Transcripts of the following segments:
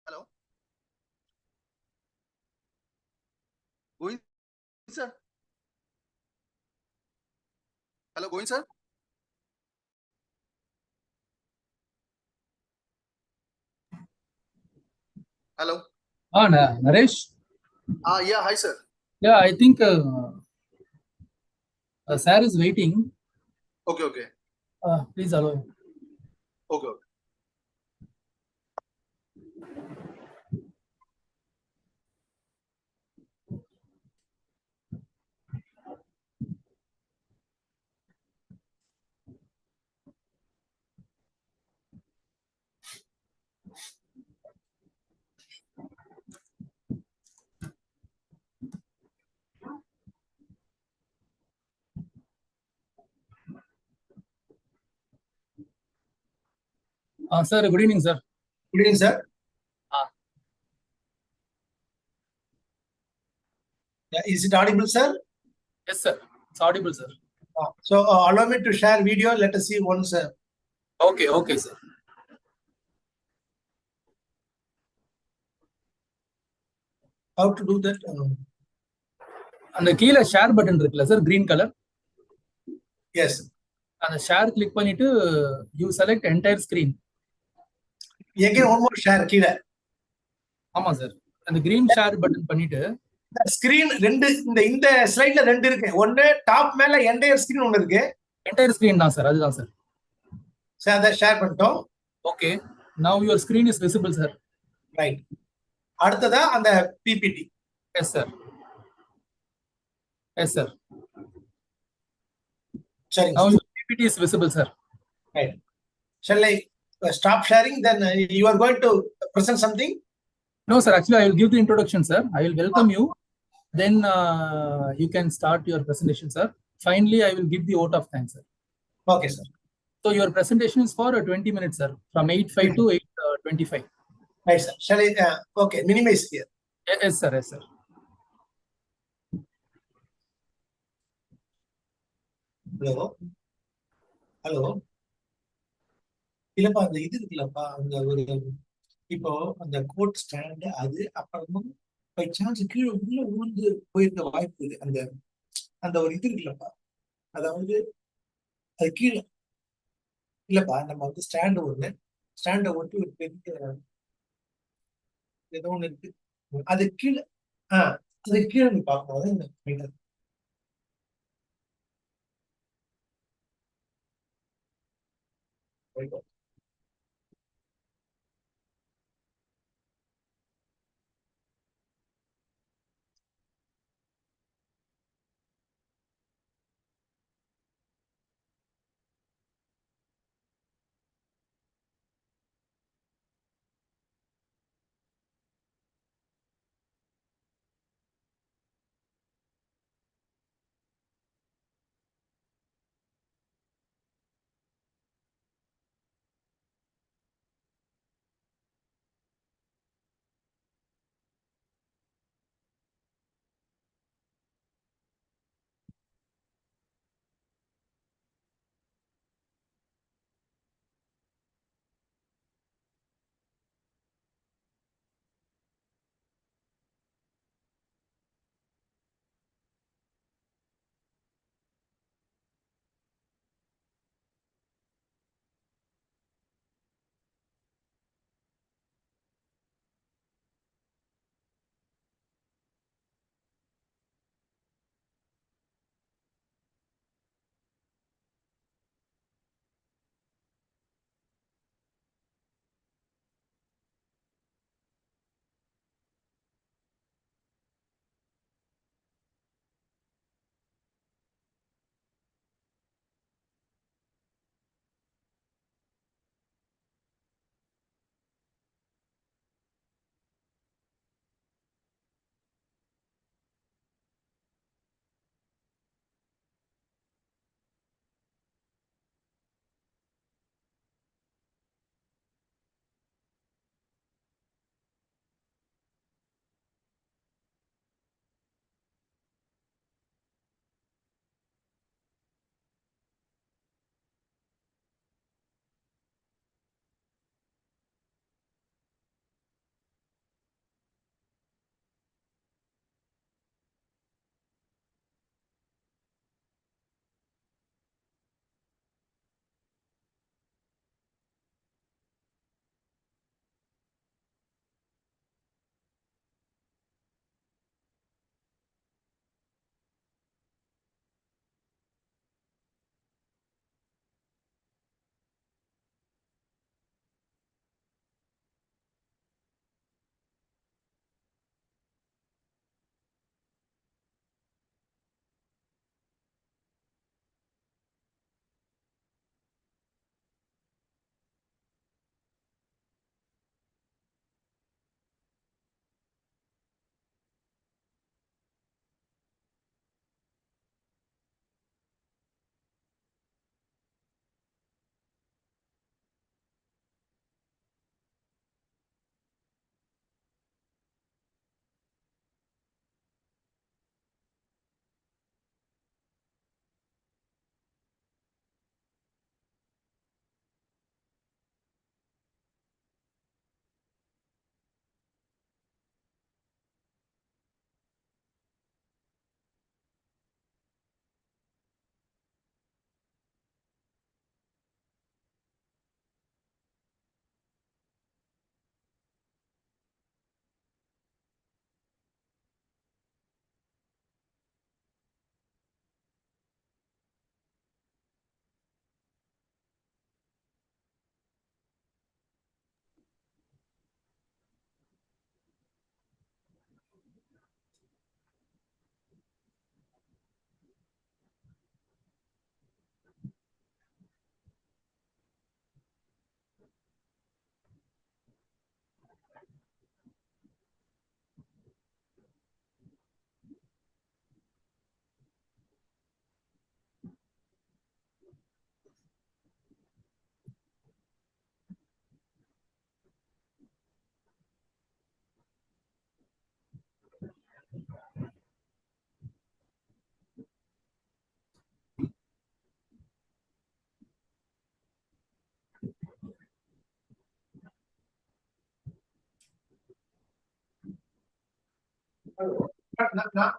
Hello. Going, sir. Hello, going, sir. Hello. Naresh? Yeah, hi, sir. Yeah, I think sir is waiting. Okay. Please allow him. Okay. Sir, good evening, sir. Good evening, sir. Yeah, is it audible, sir? Yes, sir. It's audible, sir. So allow me to share video. Let us see once. Okay, sir. How to do that? And the கீழே share button இருக்குல்ல sir green color. Yes. அந்த share click பண்ணிட்டு you select entire screen. Again one more share கீழே. ஆமா sir. அந்த green share button பண்ணிட்டு screen ரெண்டு இந்த ஸ்லைட்ல ரெண்டு இருக்கு. ஒன்னு டாப் மேல என்டையர் ஸ்கிரீன் ஒன்னு இருக்கு. என்டையர் ஸ்கிரீன் தான் சார். அதுதான் சார். சார் அத ஷேர் பண்ணிட்டோம். Okay. Now your screen is visible, sir. Right. அடுத்ததா அந்த PPT. Yes, sir. Yes, sir. Sharing. Now your PPT is visible, sir. Right. Shall I stop sharing? Then you are going to present something? No, sir. Actually, I will give the introduction, sir. I will welcome you. Then you can start your presentation, sir. Finally, I will give the vote of thanks, sir. Okay, sir. So your presentation is for 20 minutes, sir, from 8:05 to 8:25. Right, sir. Shall I? Okay, minimize here. Yes, sir. Yes, sir. Hello. இல்லப்பா அந்த இது இருக்குல்லப்பா அந்த ஒரு இப்போ அந்த code stand அது அப்புறமா by chance கீழே உள்ள விழுந்து போயிருக்க வாய்ப்பு இருக்கு. அந்த அந்த ஒரு இது இருக்குல்லப்பா, அதாவது அது கீழே இல்லப்பா, நம்ம வந்து ஸ்டாண்டை ஒட்டி ஒரு பெரிய ஏதோ ஒண்ணு இருக்கு, அது கீழே அது கீழே நீ பார்க்கும்போது இந்த மீட்டர்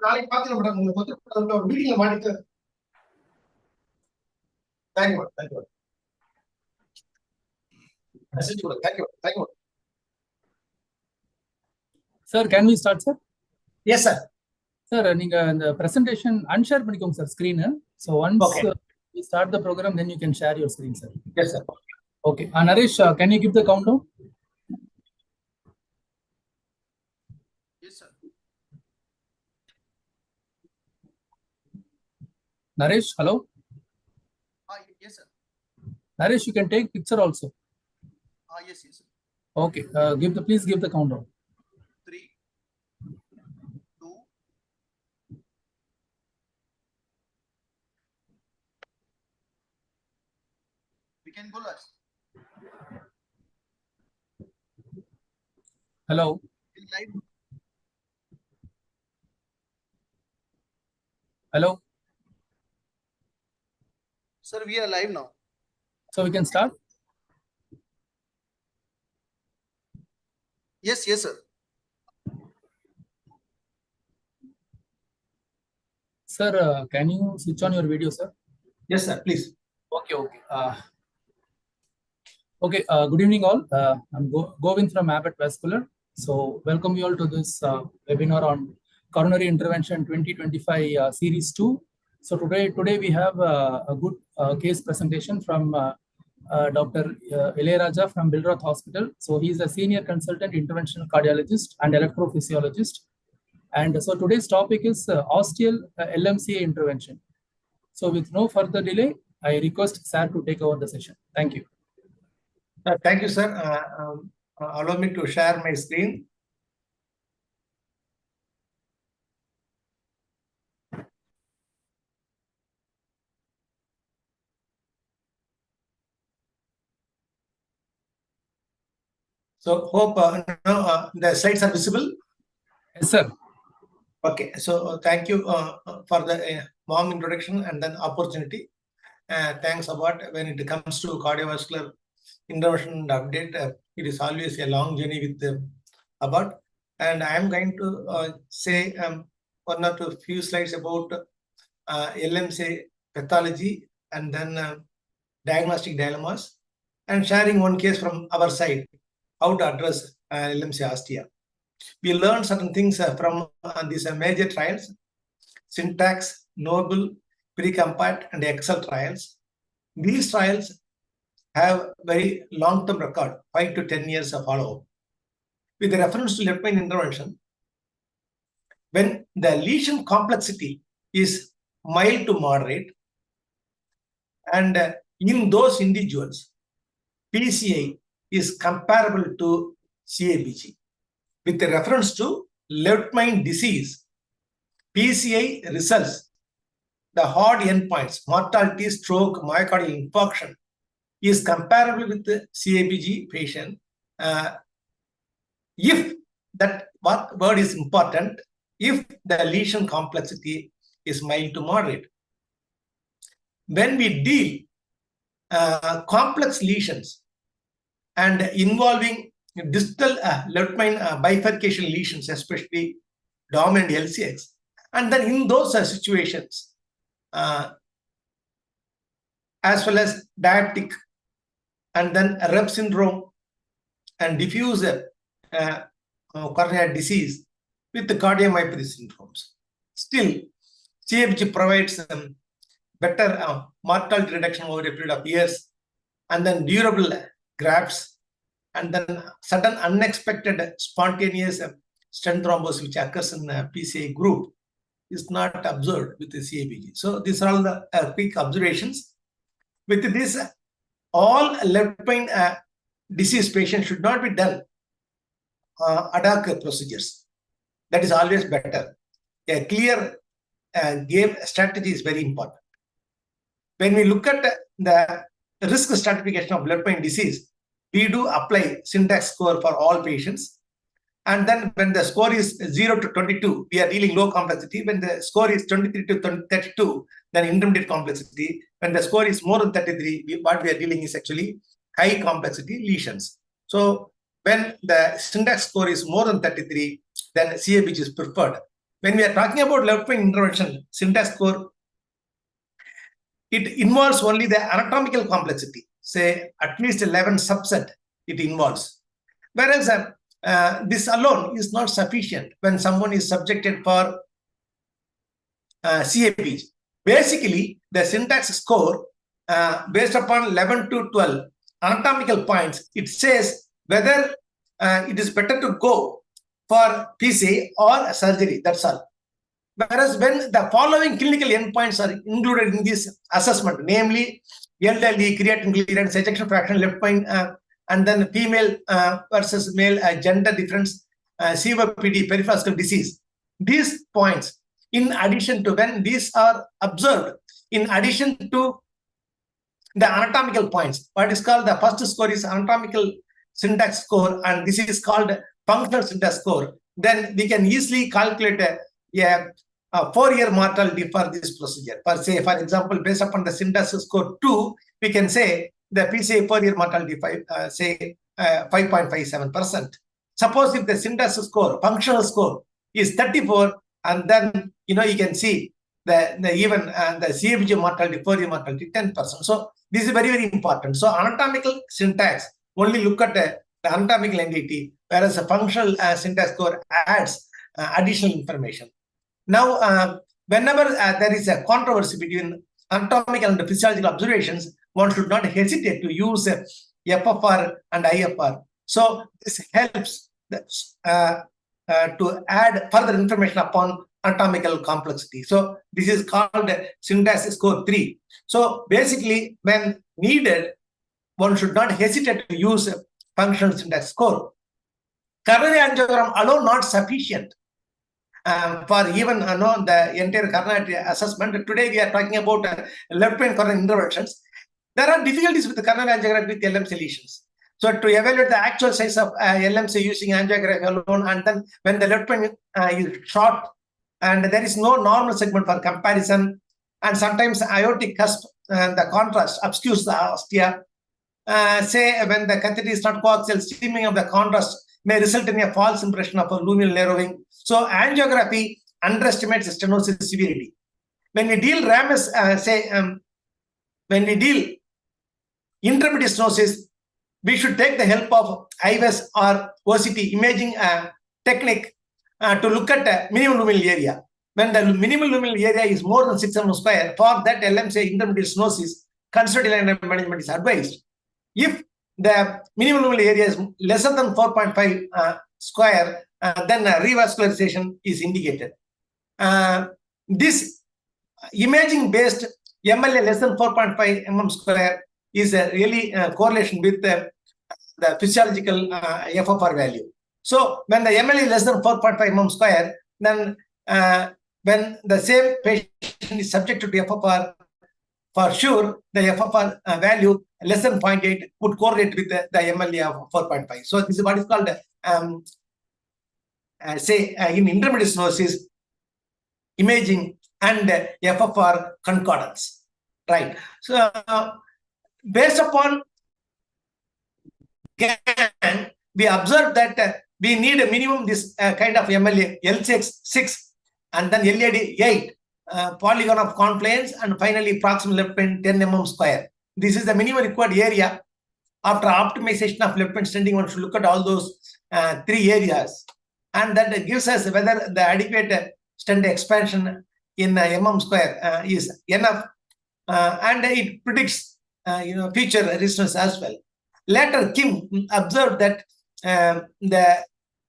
நாளைக்கு பாத்துக்கலாம் மேடம். உங்களுக்கு வந்து மீட்டிங்ல மாட்டிட்டு. Thank you madam. Thank you madam. Message கூட. Thank you. Thank you madam. Sir can we start sir? Yes sir. Sir நீங்க இந்த பிரசன்டேஷன் அன்ஷேர் பண்ணிக்கோங்க sir screen. So once we start the program, then you can share your screen, sir. Yes, sir. Okay. Naresh, can you give the countdown? Yes, sir. Naresh, hello? Yes, sir. Naresh, you can take picture also. Yes, yes, sir. Okay. Please give the countdown. 3, 2. We can go last. Hello. Live. Hello. Sir, we are live now. So we can start? Yes, yes, sir. Sir, can you switch on your video, sir? Yes, sir. Please. Okay, okay. Good evening all. I'm Govind from Abbott Vascular. So welcome you all to this webinar on Coronary Intervention 2025 Series 2. So today we have a good case presentation from Dr. Ilayaraja from Bilroth Hospital. So he is a senior consultant interventional cardiologist and electrophysiologist. And so today's topic is osteal LMCA intervention. So with no further delay, I request Sir to take over the session. Thank you. Thank you, sir. Allow me to share my screen. So hope the slides are visible. Yes, sir. Okay. So thank you for the warm introduction and then opportunity. Thanks about when it comes to cardiovascular intervention and update. It is always a long journey with Abbott. And I am going to say one or two few slides about LMCA pathology and then diagnostic dilemmas, and sharing one case from our side, how to address LMCA ostea. We learned certain things from these major trials, Syntax, Noble, Precompact, and Excel trials. These trials have very long-term record, 5 to 10 years of follow-up. With reference to left main intervention, when the lesion complexity is mild to moderate, and in those individuals, PCI is comparable to CABG. With reference to left main disease, PCI results, the hard endpoints, mortality, stroke, myocardial infarction, is comparable with the CABG patient. If that word is important, if the lesion complexity is mild to moderate. When we deal complex lesions and involving distal left main bifurcation lesions, especially dominant LCX, and then in those situations, as well as diabetic, and then Rep syndrome and diffuse coronary disease with the cardiomyopathy syndromes. Still, CABG provides better mortality reduction over a period of years, and then durable grafts, and then sudden unexpected spontaneous stent thrombus which occurs in the PCI group is not observed with the CABG. So these are all the quick observations. With this, all left main disease patients should not be done ad hoc procedures. That is always better. A clear game strategy is very important. When we look at the risk stratification of left main disease, we do apply Syntax score for all patients. And then when the score is 0 to 22, we are dealing low complexity. When the score is 23 to 32, then intermediate complexity. When the score is more than 33, what we are dealing is actually high complexity lesions. So when the Syntax score is more than 33, then CABG is preferred. When we are talking about left brain intervention, syntax score, it involves only the anatomical complexity, say at least 11 subset it involves. Whereas this alone is not sufficient when someone is subjected for CABG. Basically, the syntax score based upon 11 to 12 anatomical points, it says whether it is better to go for PCA or surgery, that's all. Whereas when the following clinical endpoints are included in this assessment, namely LLE, creatinine clearance, ejection fraction, left brain, and then female versus male gender difference, COPD, peripheral disease. These points, in addition to when these are observed, in addition to the anatomical points, what is called the first score is anatomical syntax score, and this is called functional syntax score. Then we can easily calculate a 4-year mortality for this procedure. For example, based upon the syntax score 2, we can say the PCA 4-year mortality 5.57%. Suppose if the syntax score, functional score, is 34, and then you can see the CABG mortality, 4-year mortality 10%. So this is very, very important. So anatomical syntax only look at the anatomical entity, whereas the functional syntax score adds additional information. Now, whenever there is a controversy between anatomical and physiological observations, one should not hesitate to use FFR and IFR. So this helps to add further information upon anatomical complexity. So this is called syntax score 3. So basically, when needed, one should not hesitate to use functional syntax score. Coronary angiogram alone not sufficient for even the entire coronary assessment. Today we are talking about left brain coronary interventions. There are difficulties with the coronary angiography with LMC lesions. So to evaluate the actual size of LMC using angiography alone, and then when the left brain is short and there is no normal segment for comparison, and sometimes aortic cusp and the contrast obscures the ostia. Say when the catheter is not coaxial, streaming of the contrast may result in a false impression of a luminal narrowing. So angiography underestimates stenosis severity. When we deal ramus, when we deal intermediate stenosis, we should take the help of IVS or OCT imaging technique to look at the minimum luminal area. When the minimum luminal area is more than 6 mm square, for that LMC intermediate stenosis, considered line management is advised. If the minimum luminal area is lesser than 4.5 square, then revascularization is indicated. This imaging-based MLA less than 4.5 mm square is a really correlation with the physiological FFR value. So when the MLA less than 4.5 mm square, then when the same patient is subjected to FFR, for sure the FFR value less than 0.8 would correlate with the MLA of 4.5. So this is what is called in intermediate stenosis, imaging and FFR concordance, right? So based upon GAN, we observed that we need a minimum this kind of MLA L6 6 and then LAD 8 polygon of confluence, and finally proximal left brain 10 mm square. This is the minimum required area. After optimization of left brain stenting, one should look at all those 3 areas, and that gives us whether the adequate stent expansion in mm square is enough, and it predicts future resistance as well. Later, Kim observed that the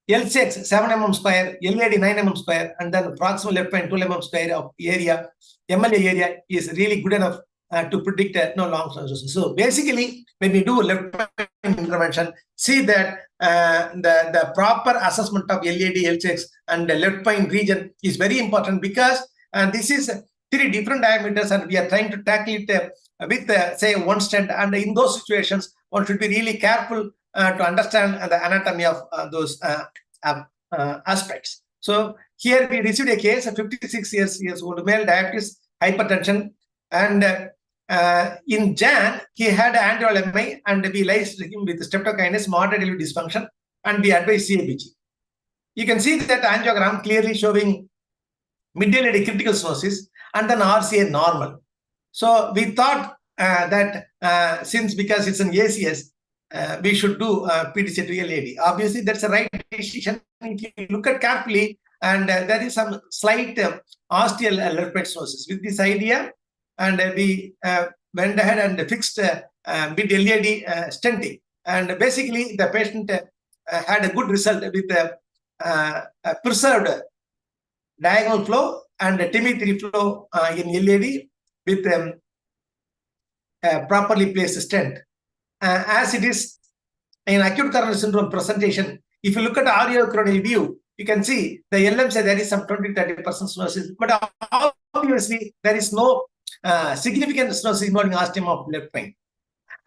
L6 7 mm square, LAD 9 mm square, and then proximal left brain 12 mm square of area, MLA area is really good enough to predict no long-term resistance. So basically, when we do left brain intervention, see that the proper assessment of LAD, L6, and the left brain region is very important, because this is 3 different diameters, and we are trying to tackle it with say one stent. And in those situations, one should be really careful to understand the anatomy of those aspects. So here we received a case, a 56 years old male, diabetes, hypertension, and in Jan he had anterior MI, and we lysed him with streptokinase, moderate dysfunction, and we advised CABG. you can see that angiogram clearly showing medial critical stenosis and then RCA normal. So we thought that since because it's an ACS, we should do PTC to LAD. Obviously, that's a right decision. If you look at carefully, and there is some slight osteal left pit stenosis. With this idea, and we went ahead and fixed mid LAD stenting. And basically, the patient had a good result with preserved diagonal flow and TIMI3 flow in LAD with properly placed stent. As it is in acute coronary syndrome presentation, if you look at REO coronary view, you can see the LM say there is some 20-30% stenosis, but obviously there is no significant stenosis involving osteum of left pine.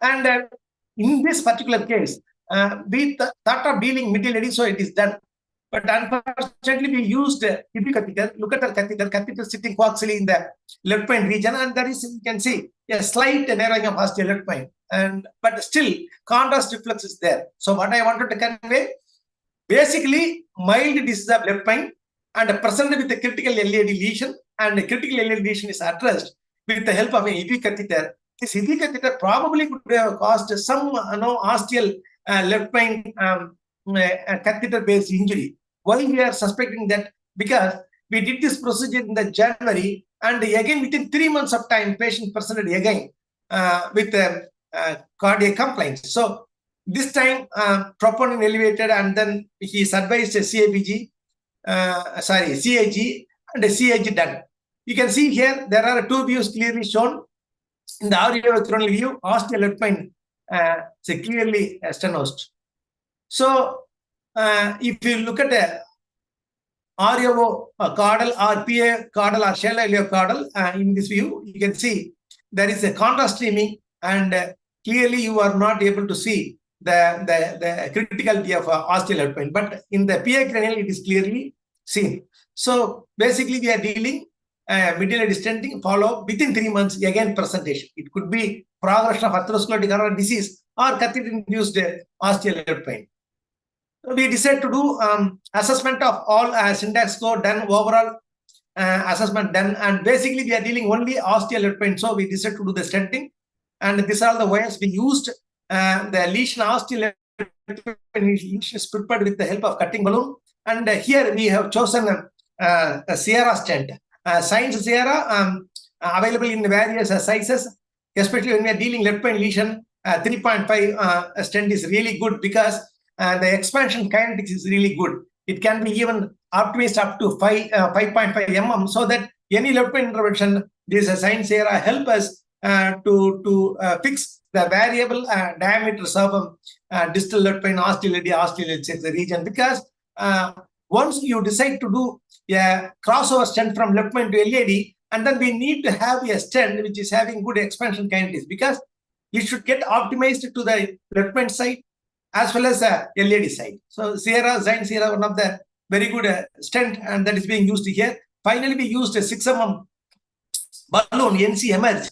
And in this particular case, we thought of dealing middle eddy, so it is done. But unfortunately, we used EP catheter. Look at the catheter sitting coaxially in the left pine region, and there is, you can see, a slight narrowing of osteal left pine. But still, contrast reflex is there. So what I wanted to convey, basically, mild disease of left pine and present with a critical LAD lesion, and the critical LAD lesion is addressed with the help of an EP catheter. This EP catheter probably could have caused some osteal left pine catheter-based injury. Why we are suspecting that? Because we did this procedure in the January, and again within 3 months of time, patient presented again with cardiac complaints. So this time troponin elevated, and then he is advised a CAG and a CAG done. You can see here there are two views clearly shown. In the REO coronal view, osteal left pine clearly stenosed. So if you look at the REO caudal or PA caudal or shell caudal in this view, you can see there is a contrast streaming, and clearly you are not able to see the criticality of osteal left pine. But in the PA cranial, it is clearly seen. So basically, we are dealing middle stenting, follow within 3 months, again presentation. It could be progression of atherosclerotic coronary disease or catheter-induced osteal left pine. We decided to do assessment of all syntax score done, overall assessment done, and basically we are dealing only osteal left pine. So we decided to do the stenting, and these are the wires we used. The lesion osteal left pine lesion is prepared with the help of cutting balloon, and here we have chosen a Sierra stent. Science Sierra available in various sizes, especially when we are dealing left pine lesion. 3.5 stent is really good because the expansion kinetics is really good. It can be even optimized up to 5.5 mm, so that any left pine intervention, this Science Sierra help us to fix the variable diameters of distal left pine, osteal region. Because once you decide to do a crossover stent from left pine to LAD, and then we need to have a stent which is having good expansion kinetics, because it should get optimized to the left pine side as well as LAD side. So Science Sierra, one of the very good stent, and that is being used here. Finally, we used a 6 mm balloon NC emerge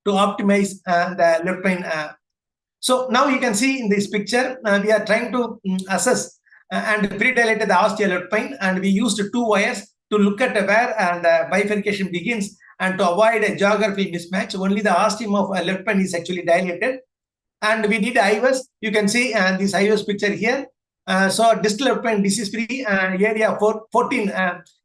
to optimize the left pine. So now you can see in this picture, we are trying to assess and pre-dilate the osteal left pine, and we used 2 wires to look at where the bifurcation begins, and to avoid a geography mismatch. Only the ostium of left pine is actually dilated. And we did IVS. You can see this IVS picture here. So distal left pine disease-free area 14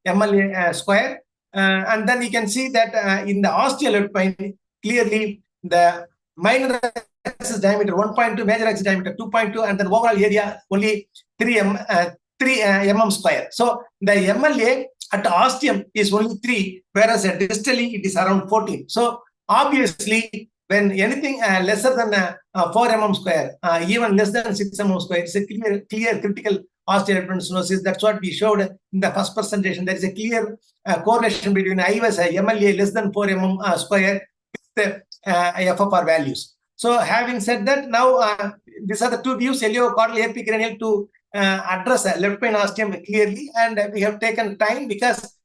ml square. And then you can see that in the osteal left pine, clearly the minor axis diameter 1.2, major axis diameter 2.2, and then overall area only 3 mm square. So the MLA at ostium is only 3, whereas at distally it is around 14. So obviously, when anything lesser than 4 mm square, even less than 6 mm square, it's a clear critical osteal left pine stenosis. That's what we showed in the first presentation. There is a clear correlation between IVS MLA less than 4 mm square with the FFR values. So having said that, now these are the 2 views, iliocaudal epicranial, to address left pine ostium clearly, and we have taken time because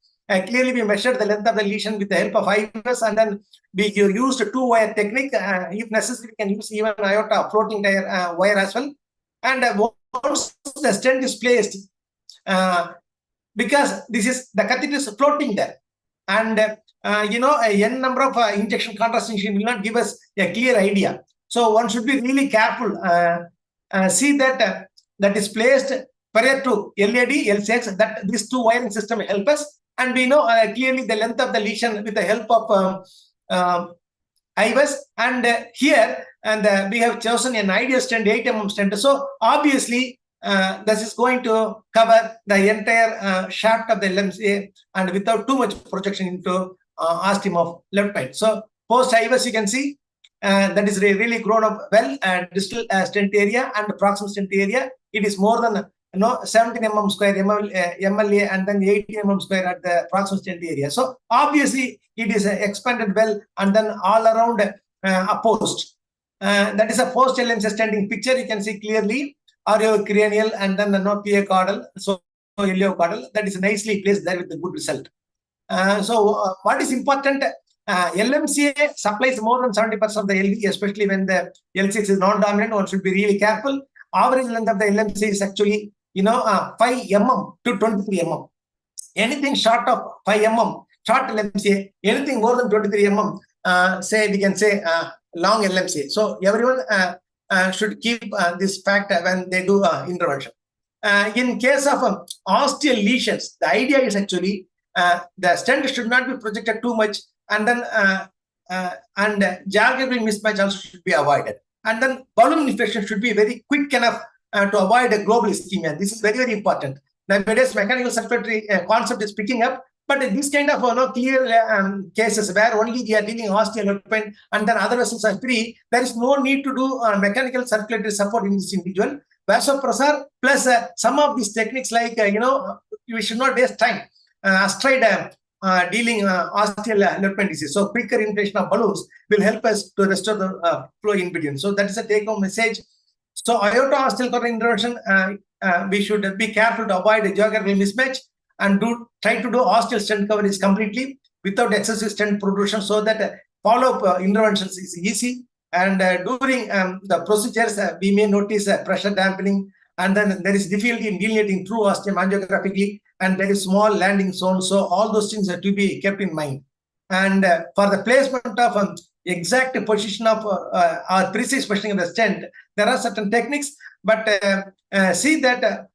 clearly we measured the length of the lesion with the help of IVS, and then we used a 2-wire technique. If necessary, we can use even iota floating wire as well. And once the stent is placed, because the catheter is floating there. And a n number of injection contrast injection will not give us a clear idea. So one should be really careful. See that that is placed prior to LAD, LCX, that these two wiring system help us. And we know clearly the length of the lesion with the help of IVS. And here, we have chosen an ideal stent, 8 mm stent. So obviously, this is going to cover the entire shaft of the LMCA and without too much projection into ostium of left side. So post IVS, you can see that is really grown up well. Distal stent area and proximal stent area, it is more than 17 mm square MLA and then 18 mm square at the proximal stent area. So obviously it is expanded well and then all around opposed. That is a post LMC stenting picture. You can see clearly cranial and then the PA caudal, so iliocaudal, that is nicely placed there with the good result. So what is important, LMCA supplies more than 70% of the LV, especially when the L6 is non-dominant. One should be really careful. Average length of the LMCA is actually 5 mm to 23 mm. Anything short of 5 mm, short LMCA, anything more than 23 mm, say we can say long LMCA. So everyone should keep this fact when they do intervention. In case of osteal lesions, the idea is actually the stent should not be projected too much, and then geographical mismatch also should be avoided. And then balloon infection should be very quick enough to avoid a global ischemia. This is very, very important. Nowadays, mechanical circulatory concept is picking up, but this kind of clear cases where only we are dealing osteal pain and then other vessels are free, there is no need to do mechanical circulatory support in this individual. Vasopressor plus some of these techniques like, we should not waste time. Astride dealing osteal pain disease. So quicker inflation of balloons will help us to restore the flow in between. So that is a take-home message. So aorta osteal coronary intervention, we should be careful to avoid a geographical mismatch and try to do osteal stent coverage completely without excessive stent protrusion, so that follow-up interventions is easy. And during the procedures, we may notice pressure dampening, and then there is difficulty in delineating true ostium angiographically, and there is small landing zone. So all those things are to be kept in mind. And for the placement of exact position of or precise positioning of the stent, there are certain techniques, but see that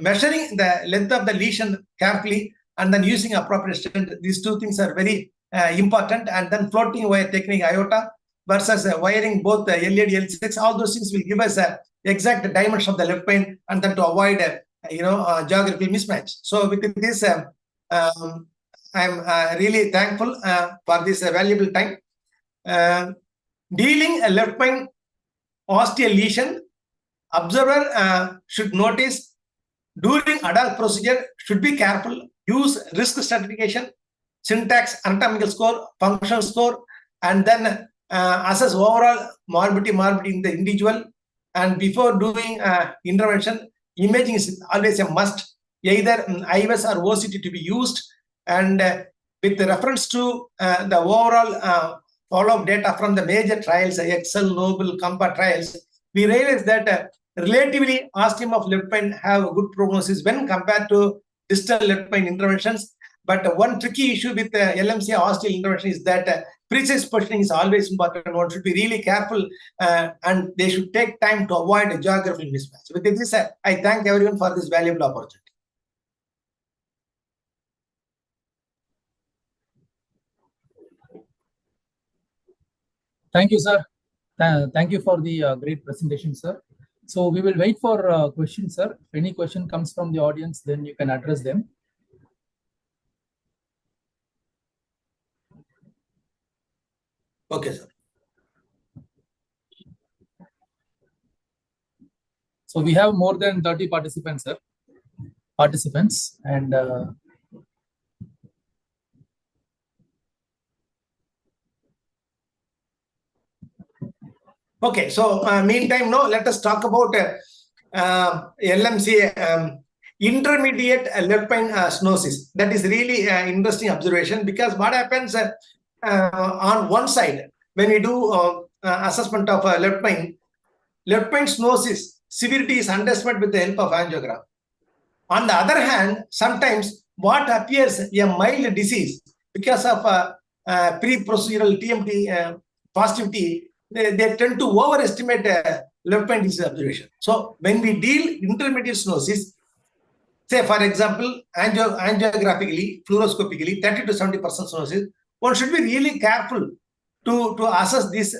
measuring the length of the lesion carefully and then using appropriate stent, these two things are very important. And then floating wire technique aorta versus wiring both the LAD, L6, all those things will give us exact dimension of the left vein, and then to avoid geographical mismatch. So with this, I'm really thankful for this valuable time. Dealing a left vein osteal lesion, observer should notice during adult procedure, should be careful, use risk stratification, syntax, anatomical score, functional score, and then assess overall morbidity in the individual. And before doing intervention, imaging is always a must, either IVS or OCT to be used. And with reference to the overall follow-up data from the major trials, Excel, Noble, COMPA trials, we realize that relatively ostium of left vein have a good prognosis when compared to distal left vein interventions. But one tricky issue with LMCA osteal intervention is that precise positioning is always important. One should be really careful and they should take time to avoid a geographical mismatch. With this, I thank everyone for this valuable opportunity. Thank you, sir. Thank you for the great presentation, sir. So we will wait for questions, sir. If any question comes from the audience, then you can address them. Okay, sir. So we have more than 30 participants, sir. And okay, so meantime, let us talk about LMCA intermediate left vein stenosis. That is really interesting observation, because what happens on one side when we do assessment of left vein stenosis, severity is underestimated with the help of angiogram. On the other hand, sometimes what appears a mild disease because of pre-procedural TMT positivity, they tend to overestimate left brain disease observation. So when we deal intermediate stenosis, say for example, angiographically, fluoroscopically, 30 to 70% stenosis, one should be really careful to assess this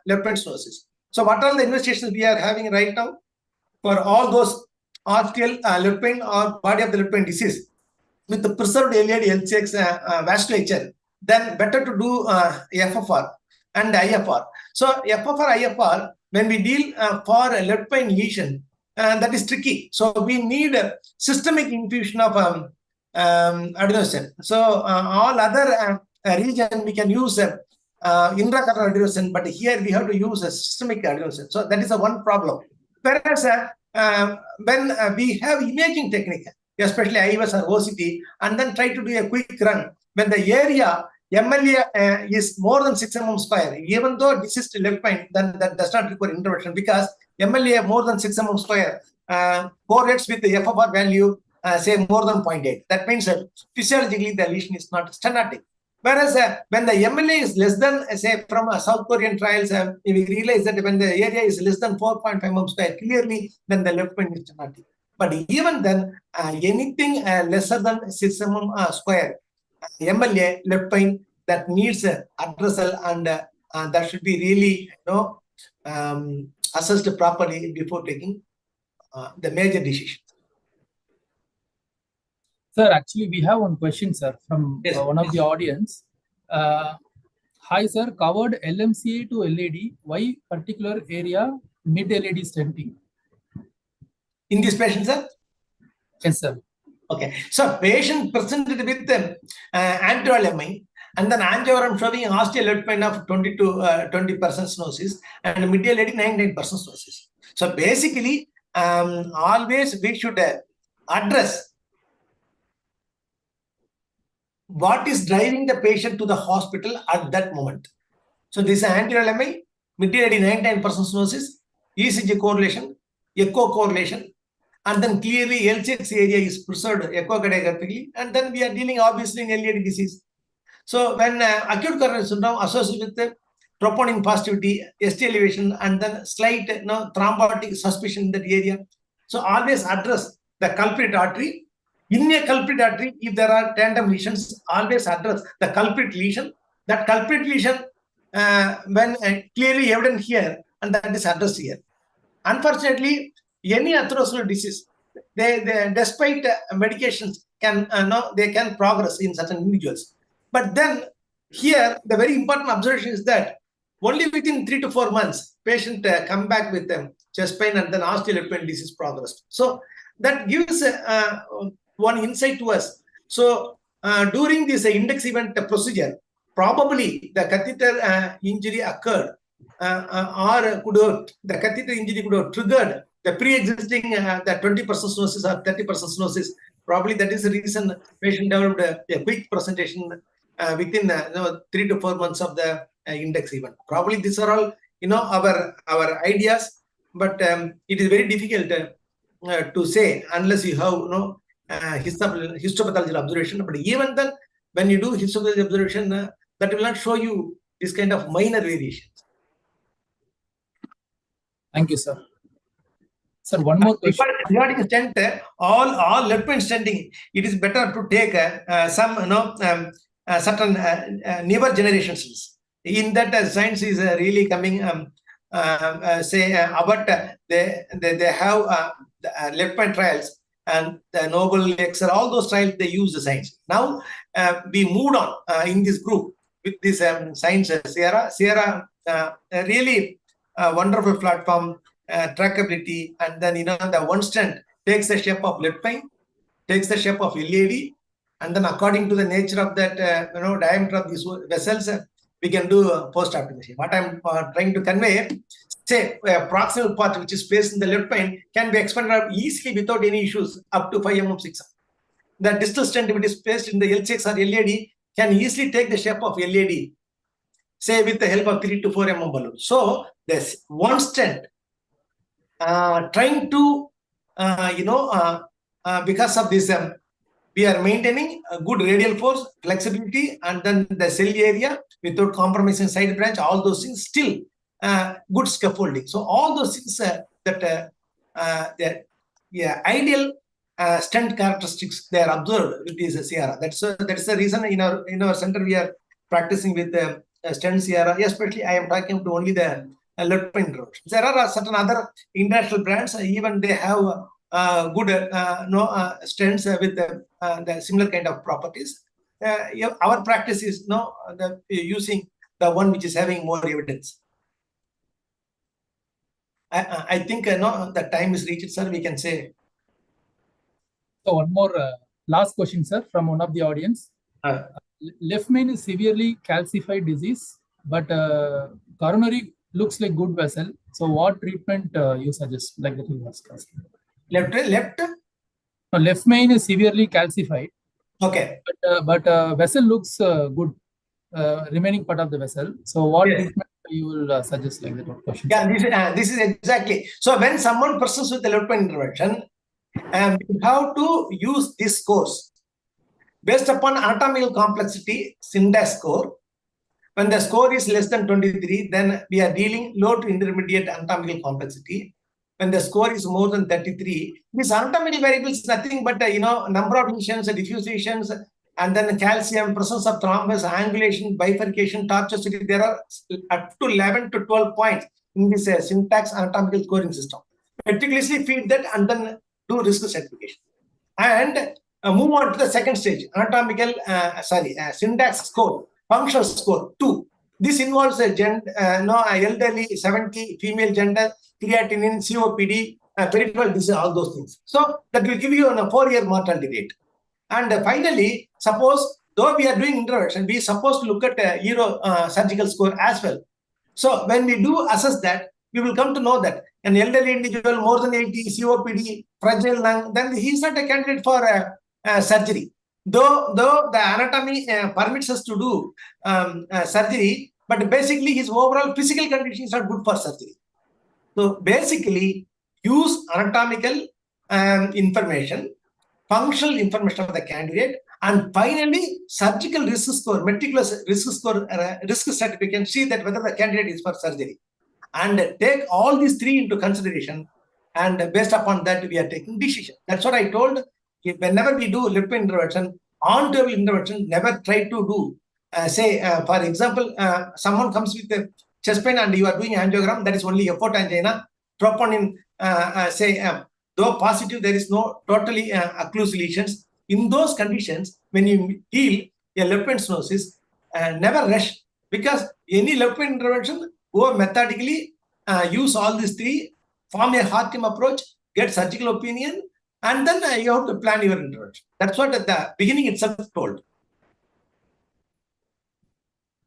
left brain stenosis. So what are the investigations we are having right now for all those arterial left brain or body of the left brain disease with the preserved LAD LCX vasculature, then better to do FFR and IFR. So FFR, IFR, when we deal for a left brain lesion, that is tricky. So we need a systemic infusion of adenosine. So all other region we can use intracortical adenosine, but here we have to use a systemic adenosine. So that is a one problem. Whereas when we have imaging technique, especially IVS or OCT, and then try to do a quick run, when the area MLA is more than 6 mm square, even though this is left brain, then that does not require intervention because MLA more than 6 mm square correlates with the FFR value, say more than 0.8. That means physiologically the lesion is not stenotic. Whereas when the MLA is less than, say, from South Korean trials, we realize that when the area is less than 4.5 mm square, clearly then the left brain is stenotic. But even then, anything lesser than 6 mm square, MLA left brain, that needs addressal, and that should be really assessed properly before taking the major decision. Sir, actually, we have one question, sir, from one of the audience. Hi, sir. Covered LMCA to LAD. Why particular area mid LAD stenting? In this patient, sir? Yes, sir. Okay. So patient presented with anterior MI, and then angiogram showing ostial left brain of 20 to 20% stenosis and medial LAD 99% stenosis. So basically, always we should address what is driving the patient to the hospital at that moment. So this is anterior MI, medial LAD 99% stenosis, ECG correlation, echo correlation, and then clearly LCX area is preserved echocardiographically, and then we are dealing obviously in LAD disease. So when acute coronary syndrome associated with troponin positivity, ST elevation, and then slight thrombotic suspicion in that area, so always address the culprit artery. In a culprit artery, if there are tandem lesions, always address the culprit lesion. That culprit lesion, when clearly evident here, and that is addressed here. Unfortunately, any atherosclerotic disease, they despite medications they can progress in certain individuals. But then here, the very important observation is that only within 3 to 4 months, patient come back with chest pain and then ostial left brain disease progressed. So that gives one insight to us. So during this index event procedure, probably the catheter injury occurred, or the catheter injury could have triggered the pre-existing the 20% stenosis or 30% stenosis. Probably that is the reason patient developed a quick presentation within 3 to 4 months of the index event. Probably these are all our ideas, but it is very difficult to say unless you have histopathological observation. But even then, when you do histopathological observation, that will not show you this kind of minor variations. Thank you, sir. Sir, one more question. Regarding stent, all left brain stenting, it is better to take some certain newer generations. In that, science is really coming. About they have left brain trials and the Noble Excel, all those trials they use the science. Now we moved on in this group with this science Sierra really wonderful platform. Trackability, and then the one stent takes the shape of left brain, takes the shape of LAD, and then according to the nature of that diameter of these vessels, we can do post optimization. What I'm trying to convey, say a proximal part which is placed in the left brain can be expanded out easily without any issues up to 5 mm 6 mm. The distal stent which is placed in the L6 or LAD can easily take the shape of LAD, say with the help of 3 to 4 mm balloon. So this one stent trying to because of this, we are maintaining a good radial force, flexibility, and then the cell area without compromising side branch, all those things, still good scaffolding. So all those things that ideal stent characteristics they are observed with this Sierra. That's the reason in our center we are practicing with the stent Sierra. Especially I am talking to only the left pin roads. There are certain other international brands, even they have good stents with the similar kind of properties. Our practice is using the one which is having more evidence. I think the time is reached, sir. We can say. So one more last question, sir, from one of the audience. Left main is severely calcified disease, but coronary looks like good vessel. So what treatment you suggest? Like that you asked us. Left? No, left main is severely calcified. Okay. But vessel looks good, remaining part of the vessel. So what treatment you will suggest? Like that question. Yeah, this is exactly. So when someone presents with the left main intervention, we have to use this course based upon anatomical complexity syntax score. When the score is less than 23, then we are dealing low to intermediate anatomical complexity. When the score is more than 33, these anatomical variables is nothing but number of lesions, diffuse lesions, and then calcium, presence of thrombus, angulation, bifurcation, tortuosity. There are up to 11 to 12 points in this syntax anatomical scoring system. Meticulously feed that and then do risk stratification. And move on to the second stage, anatomical, syntax score, functional score 2. This involves elderly, 70, female gender, creatinine, COPD, peripheral disease, all those things. So that will give you a 4-year mortality rate. And finally, suppose though we are doing intervention, we are supposed to look at surgical score as well. So when we do assess that, we will come to know that an elderly individual more than 80, COPD, fragile lung, then he is not a candidate for surgery. Though the anatomy permits us to do surgery, but basically his overall physical conditions are good for surgery. So basically, use anatomical information, functional information of the candidate, and finally surgical risk score, meticulous risk score, risk certificate, see that whether the candidate is for surgery. And take all these 3 into consideration, and based upon that we are taking decision. That's what I told. Whenever we do left intervention, on-table intervention, never try to do, for example, someone comes with a chest pain and you are doing angiogram, that is only effort angina, troponin, though positive, there is no totally occluded lesions. In those conditions, when you heal a left main stenosis, never rush, because any left main intervention, go methodically, use all these 3, form a hard team approach, get surgical opinion, and then you have to plan your intervention. That's what at the beginning itself told.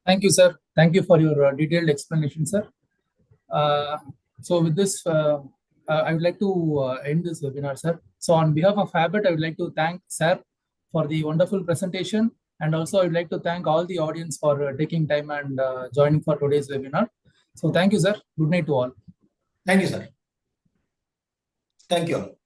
Thank you, sir. Thank you for your detailed explanation, sir. So with this, I would like to end this webinar, sir. So on behalf of Habit, I would like to thank sir for the wonderful presentation. And also I would like to thank all the audience for taking time and joining for today's webinar. So thank you, sir. Good night to all. Thank you, sir. Thank you all.